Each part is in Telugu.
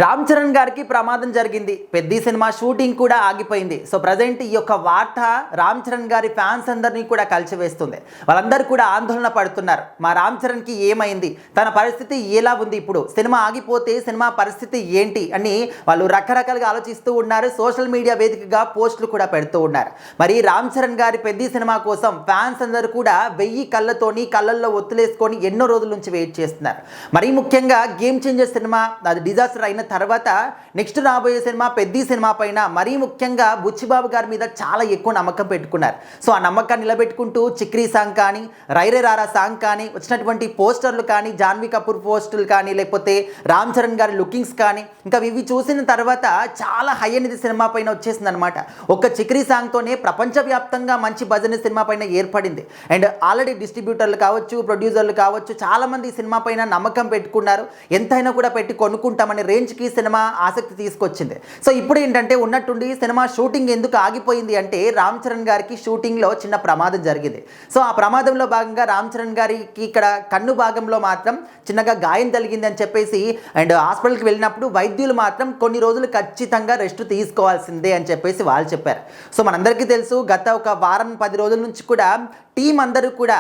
రామ్ చరణ్ గారికి ప్రమాదం జరిగింది. పెద్ద సినిమా షూటింగ్ కూడా ఆగిపోయింది. సో ప్రజెంట్ ఈ యొక్క వార్త రామ్ చరణ్ గారి ఫ్యాన్స్ అందరినీ కూడా కలిచివేస్తుంది. వాళ్ళందరూ కూడా ఆందోళన పడుతున్నారు. మా రామ్ చరణ్కి ఏమైంది, తన పరిస్థితి ఎలా ఉంది, ఇప్పుడు సినిమా ఆగిపోతే సినిమా పరిస్థితి ఏంటి అని వాళ్ళు రకరకాలుగా ఆలోచిస్తూ ఉన్నారు. సోషల్ మీడియా వేదికగా పోస్టులు కూడా పెడుతూ ఉన్నారు. మరి రామ్ చరణ్ గారి పెద్ద సినిమా కోసం ఫ్యాన్స్ అందరూ కూడా 1000 కళ్ళతోని కళ్ళల్లో ఒత్తులేసుకొని ఎన్నో రోజుల నుంచి వెయిట్ చేస్తున్నారు. మరీ ముఖ్యంగా గేమ్ చేంజర్ సినిమా అది డిజాస్టర్ అయిన తర్వాత నెక్స్ట్ రాబోయే సినిమా పెద్ద సినిమా పైన మరీ ముఖ్యంగా బుచ్చిబాబు గారి మీద చాలా ఎక్కువ నమ్మకం పెట్టుకున్నారు. సో ఆ నమ్మకాన్ని నిలబెట్టుకుంటూ చిక్రీ సాంగ్ కానీ, రైరే రారా సాంగ్ కానీ, వచ్చినటువంటి పోస్టర్లు కానీ, జాన్వీ కపూర్ పోస్టులు కానీ, లేకపోతే రామ్ చరణ్ గారి లుకింగ్స్ కానీ, ఇంకా ఇవి చూసిన తర్వాత చాలా హై అనేది సినిమా పైన వచ్చేసింది అనమాట. ఒక చిక్రీ సాంగ్తోనే ప్రపంచవ్యాప్తంగా మంచి భజన సినిమా పైన ఏర్పడింది. అండ్ ఆల్రెడీ డిస్ట్రిబ్యూటర్లు కావచ్చు, ప్రొడ్యూసర్లు కావచ్చు, చాలామంది ఈ సినిమా పైన నమ్మకం పెట్టుకున్నారు. ఎంతైనా కూడా పెట్టి కొనుక్కుంటామనే రేంజ్కి సినిమా ఆసక్తి తీసుకొచ్చింది. సో ఇప్పుడు ఏంటంటే ఉన్నట్టుండి సినిమా షూటింగ్ ఎందుకు ఆగిపోయింది అంటే రామ్ చరణ్ గారికి షూటింగ్లో చిన్న ప్రమాదం జరిగింది. సో ఆ ప్రమాదంలో భాగంగా రామ్ చరణ్ గారికి ఇక్కడ కన్ను భాగంలో మాత్రం చిన్నగా గాయం జరిగింది అని చెప్పేసి అండ్ హాస్పిటల్కి వెళ్ళినప్పుడు వైద్యులు మాత్రం కొన్ని రోజులు ఖచ్చితంగా రెస్ట్ తీసుకోవాల్సిందే అని చెప్పేసి వాళ్ళు చెప్పారు. సో మనందరికీ తెలుసు, గత ఒక వారం 10 రోజుల నుంచి కూడా టీం అందరూ కూడా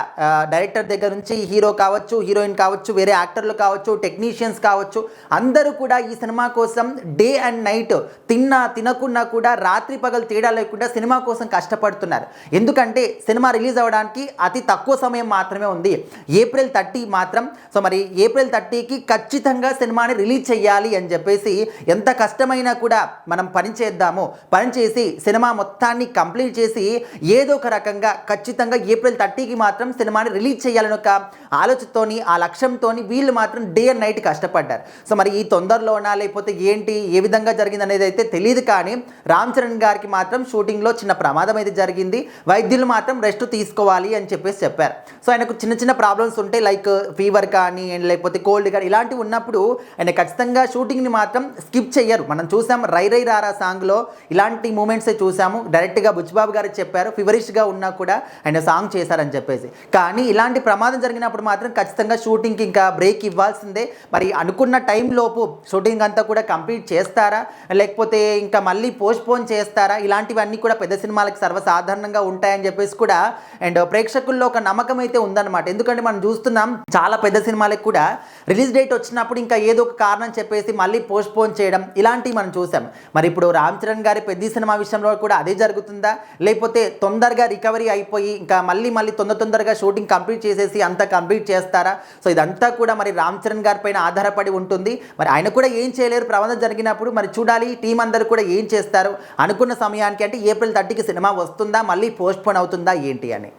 డైరెక్టర్ దగ్గర నుంచి హీరో కావచ్చు, హీరోయిన్ కావచ్చు, వేరే యాక్టర్లు కావచ్చు, టెక్నీషియన్స్ కావచ్చు, అందరూ కూడా ఈ సినిమా కోసం డే అండ్ నైట్ తినకున్నా కూడా రాత్రి పగలు తేడా లేకుండా సినిమా కోసం కష్టపడుతున్నారు. ఎందుకంటే సినిమా రిలీజ్ అవ్వడానికి అతి తక్కువ సమయం మాత్రమే ఉంది, ఏప్రిల్ 30 మాత్రం. సో మరి ఏప్రిల్ 30కి ఖచ్చితంగా సినిమాని రిలీజ్ చేయాలి అని చెప్పేసి ఎంత కష్టమైనా కూడా మనం పనిచేసి సినిమా మొత్తాన్ని కంప్లీట్ చేసి ఏదో ఒక రకంగా ఖచ్చితంగా ఏప్రిల్ 30కి మాత్రం సినిమాని రిలీజ్ చేయాలని ఒక ఆలోచనతోని, ఆ లక్ష్యంతోని వీళ్ళు మాత్రం డే అండ్ నైట్ కష్టపడ్డారు. సో మరి ఈ తొందరలోనా లేకపోతే ఏంటి, ఏ విధంగా జరిగింది అనేది అయితే తెలియదు. కానీ రామ్ చరణ్ గారికి మాత్రం షూటింగ్లో చిన్న ప్రమాదం అయితే జరిగింది. వైద్యులు మాత్రం రెస్ట్ తీసుకోవాలి అని చెప్పేసి చెప్పారు. సో ఆయనకు చిన్న చిన్న ప్రాబ్లమ్స్ ఉంటాయి, లైక్ ఫీవర్ కానీ లేకపోతే కోల్డ్ కానీ ఇలాంటివి ఉన్నప్పుడు ఆయన ఖచ్చితంగా షూటింగ్ని మాత్రం స్కిప్ చెయ్యరు. మనం చూసాం రైరై రారా సాంగ్లో ఇలాంటి మూమెంట్సే చూసాము. డైరెక్ట్గా బుచ్చిబాబు గారు చెప్పారు, ఫీవరిష్గా ఉన్నా కూడా ఆయన సాంగ్ చేశారని చెప్పేసి. కానీ ఇలాంటి ప్రమాదం జరిగినప్పుడు మాత్రం ఖచ్చితంగా షూటింగ్కి ఇంకా బ్రేక్ ఇవ్వాల్సిందే. మరి అనుకున్న టైం లోపు షూటింగ్ అంతా కూడా కంప్లీట్ చేస్తారా, లేకపోతే ఇంకా మళ్ళీ పోస్ట్పోన్ చేస్తారా, ఇలాంటివన్నీ కూడా పెద్ద సినిమాలకు సర్వసాధారణంగా ఉంటాయని చెప్పేసి కూడా అండ్ ప్రేక్షకుల్లో ఒక నమ్మకం అయితే ఉందన్నమాట. ఎందుకంటే మనం చూస్తున్నాం చాలా పెద్ద సినిమాలకు కూడా రిలీజ్ డేట్ వచ్చినప్పుడు ఇంకా ఏదో ఒక కారణం చెప్పేసి మళ్ళీ పోస్ట్పోన్ చేయడం ఇలాంటివి మనం చూసాం. మరి ఇప్పుడు రామ్ చరణ్ గారి పెద్ద సినిమా విషయంలో కూడా అదే జరుగుతుందా, లేకపోతే తొందరగా రికవరీ అయిపోయి ఇంకా మళ్ళీ తొందరగా షూటింగ్ కంప్లీట్ చేసేసి అంతా కంప్లీట్ చేస్తారా? సో ఇదంతా కూడా మరి రామ్ చరణ్ గారి పైన ఆధారపడి ఉంటుంది. మరి ఆయన కూడా ఏం చేయలేరు ప్రమాదం జరిగినప్పుడు. మరి చూడాలి టీం అందరూ కూడా ఏం చేస్తారు. అనుకున్న సమయానికి అంటే ఏప్రిల్ 30కి సినిమా వస్తుందా, మళ్ళీ పోస్ట్పోన్ అవుతుందా ఏంటి అని.